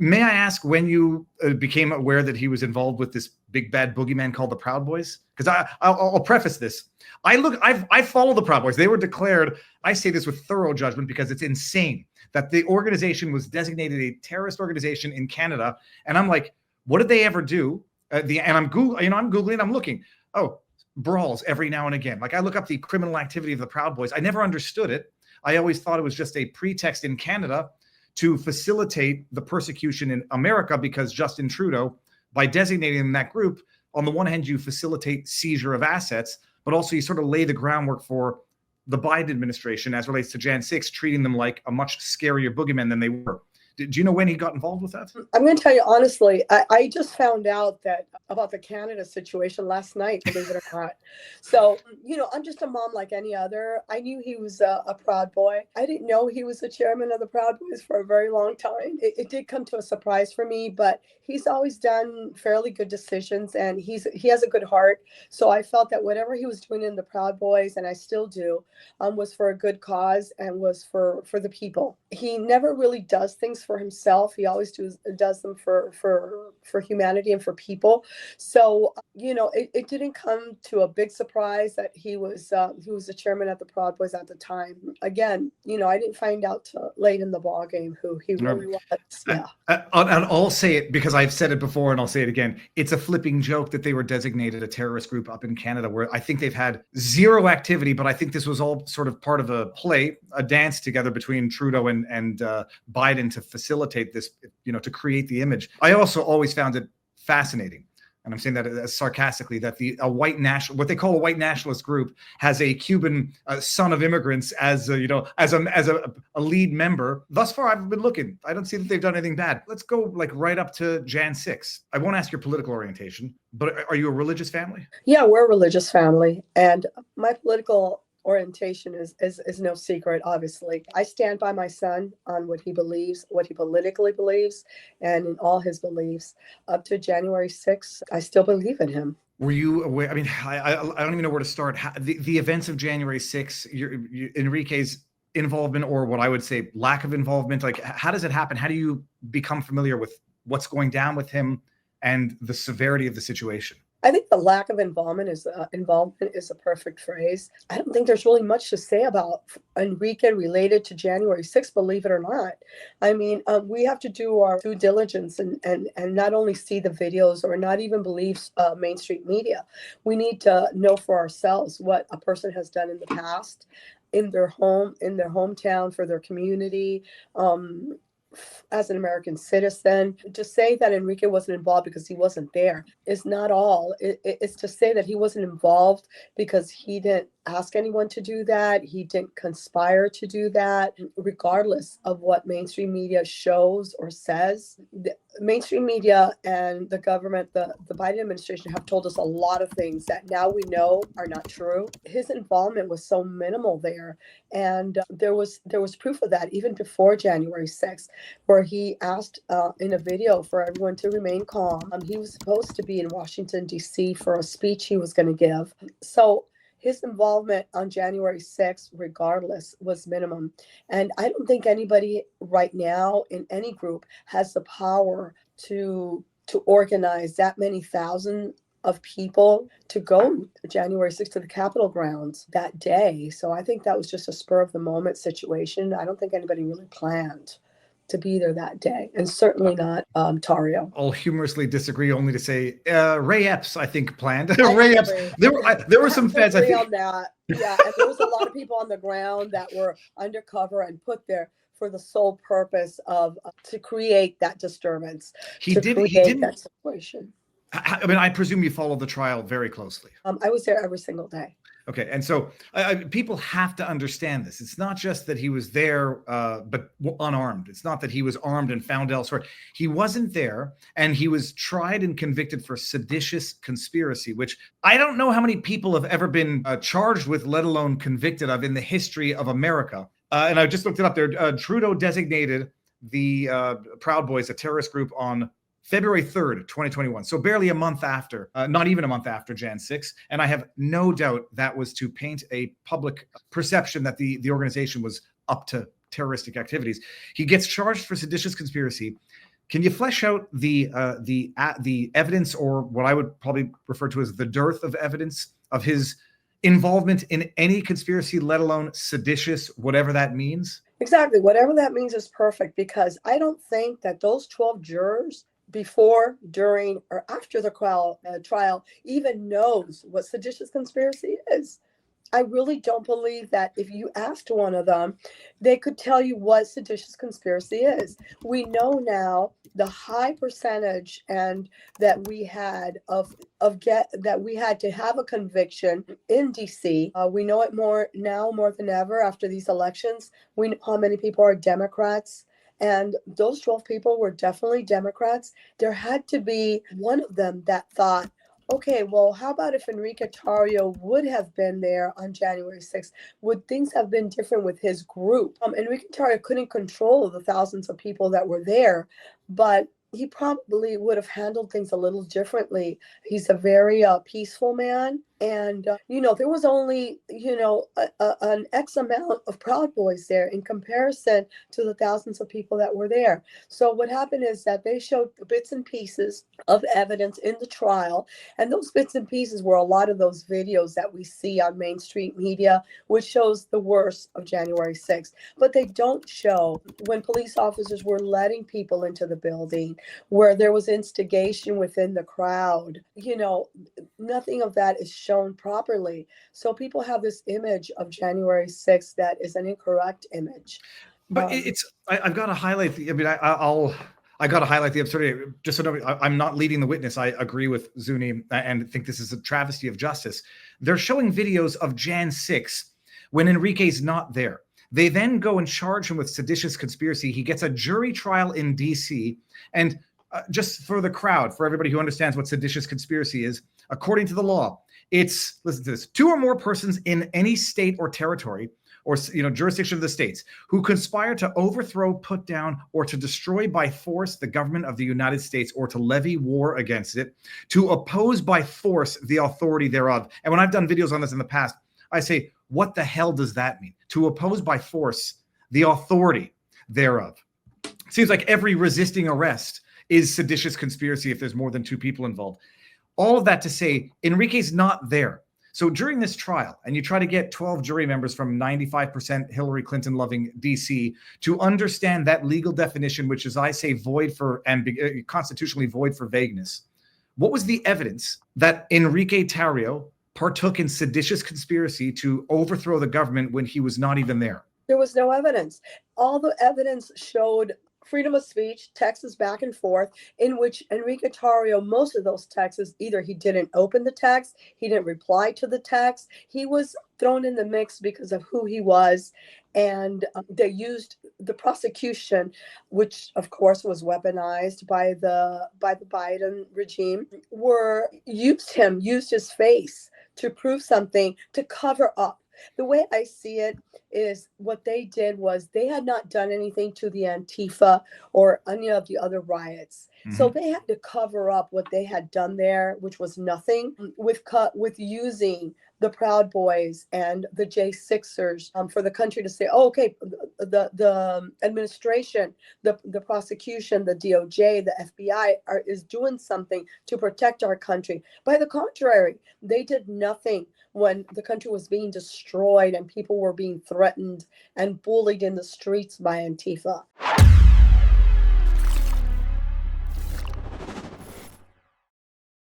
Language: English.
May I ask when you became aware that he was involved with this big bad boogeyman called the Proud Boys? Because I'll preface this. I follow the Proud Boys. They were declared, I say this with thorough judgment because it's insane that the organization was designated a terrorist organization in Canada. And I'm like, what did they ever do? And I'm Googling, I'm looking. Oh, brawls every now and again. Like I look up the criminal activity of the Proud Boys. I never understood it. I always thought it was just a pretext in Canada to facilitate the persecution in America because Justin Trudeau, by designating that group, on the one hand, you facilitate seizure of assets, but also you sort of lay the groundwork for the Biden administration as relates to Jan 6, treating them like a much scarier boogeyman than they were. Do you know when he got involved with that? I'm going to tell you honestly, I just found out about the Canada situation last night, believe it or not. So, I'm just a mom like any other. I knew he was a Proud Boy. I didn't know he was the chairman of the Proud Boys for a very long time. It did come to a surprise for me, but he's always done fairly good decisions and he has a good heart. So I felt that whatever he was doing in the Proud Boys, and I still do, was for a good cause and was for the people. He never really does things for himself. He always does them for humanity and for people. So it didn't come to a big surprise that he was the chairman of the Proud Boys at the time. Again, I didn't find out till late in the ball game who he really was. Yeah. And I'll say it because I've said it before and I'll say it again. It's a flipping joke that they were designated a terrorist group up in Canada, where I think they've had zero activity, but I think this was all sort of part of a play, a dance together between Trudeau and Biden to facilitate this, to create the image. I also always found it fascinating, and I'm saying that sarcastically, that what they call a white nationalist group has a Cuban son of immigrants as a lead member. Thus far, I've been looking. I don't see that they've done anything bad. Let's go right up to Jan 6. I won't ask your political orientation, but are you a religious family? Yeah, we're a religious family, and my political orientation is no secret. Obviously, I stand by my son on what he believes, what he politically believes, and in all his beliefs. Up to January 6th, I still believe in him. Were you aware? I mean, I don't even know where to start. The events of January 6th, Enrique's involvement, or what I would say lack of involvement, like how does it happen? How do you become familiar with what's going down with him and the severity of the situation? I think the lack of involvement is a perfect phrase. I don't think there's really much to say about Enrique related to January 6th, believe it or not. I mean, we have to do our due diligence and not only see the videos or not even believe mainstream media. We need to know for ourselves what a person has done in the past, in their hometown, for their community, as an American citizen. To say that Enrique wasn't involved because he wasn't there is not all. It's to say that he wasn't involved because he didn't ask anyone to do that. He didn't conspire to do that, regardless of what mainstream media shows or says. The mainstream media and the government, the Biden administration, have told us a lot of things that now we know are not true. His involvement was so minimal there. And there was proof of that even before January 6th, where he asked in a video for everyone to remain calm. He was supposed to be in Washington, D.C. for a speech he was going to give. So his involvement on January 6th, regardless, was minimum. And I don't think anybody right now in any group has the power to organize that many thousand of people to go January 6th to the Capitol grounds that day. So I think that was just a spur of the moment situation. I don't think anybody really planned to be there that day, and certainly not Tarrio. I'll humorously disagree, only to say Ray Epps, I think, planned. Ray Epps. There were some feds. I think. On that. Yeah, and there was a lot of people on the ground that were undercover and put there for the sole purpose of to create that disturbance. He didn't that situation. I mean, I presume you followed the trial very closely. I was there every single day. Okay, and so people have to understand this. It's not just that he was there, but unarmed. It's not that he was armed and found elsewhere. He wasn't there, and he was tried and convicted for seditious conspiracy, which I don't know how many people have ever been charged with, let alone convicted of, in the history of America. And I just looked it up there. Trudeau designated the Proud Boys a terrorist group on February 3rd, 2021. So barely a month after, not even a month after Jan 6. And I have no doubt that was to paint a public perception that the organization was up to terroristic activities. He gets charged for seditious conspiracy. Can you flesh out the evidence, or what I would probably refer to as the dearth of evidence, of his involvement in any conspiracy, let alone seditious, whatever that means? Exactly. Whatever that means is perfect, because I don't think that those 12 jurors before, during, or after the trial even knows what seditious conspiracy is. I really don't believe that if you asked one of them, they could tell you what seditious conspiracy is. We know now the high percentage and that we had that we had to have a conviction in DC. We know it more now more than ever after these elections. We know how many people are Democrats. And those 12 people were definitely Democrats. There had to be one of them that thought, okay, well, how about if Enrique Tarrio would have been there on January 6th? Would things have been different with his group? Enrique Tarrio couldn't control the thousands of people that were there, but he probably would have handled things a little differently. He's a very peaceful man. And, there was only, an X amount of Proud Boys there in comparison to the thousands of people that were there. So what happened is that they showed bits and pieces of evidence in the trial. And those bits and pieces were a lot of those videos that we see on mainstream media, which shows the worst of January 6th. But they don't show when police officers were letting people into the building, where there was instigation within the crowd. Nothing of that is shown properly. So people have this image of January 6th that is an incorrect image. But I've got to highlight I got to highlight the absurdity. Just so I'm not leading the witness. I agree with Zuni and think this is a travesty of justice. They're showing videos of Jan 6 when Enrique's not there. They then go and charge him with seditious conspiracy. He gets a jury trial in DC. And just for the crowd, for everybody who understands what seditious conspiracy is, according to the law, it's, listen to this, 2 or more persons in any state or territory or jurisdiction of the states who conspire to overthrow, put down, or to destroy by force the government of the United States, or to levy war against it, to oppose by force the authority thereof. And when I've done videos on this in the past, I say, what the hell does that mean? To oppose by force the authority thereof. Seems like every resisting arrest is seditious conspiracy if there's more than 2 people involved. All of that to say, Enrique's not there. So during this trial, and you try to get 12 jury members from 95% Hillary Clinton loving DC to understand that legal definition, which is, I say, void for constitutionally void for vagueness. What was the evidence that Enrique Tarrio partook in seditious conspiracy to overthrow the government when he was not even there? There was no evidence. All the evidence showed freedom of speech, texts back and forth, in which Enrique Tarrio, most of those texts, either he didn't open the text, he didn't reply to the text, he was thrown in the mix because of who he was. And they used the prosecution, which of course was weaponized by the Biden regime, used his face to prove something, to cover up. The way I see it is what they did was they had not done anything to the Antifa or any of the other riots. Mm-hmm. So they had to cover up what they had done there, which was nothing, with using the Proud Boys and the J6ers for the country to say, oh, okay, the administration, the prosecution, the DOJ, the FBI is doing something to protect our country. By the contrary, they did nothing when the country was being destroyed and people were being threatened and bullied in the streets by Antifa.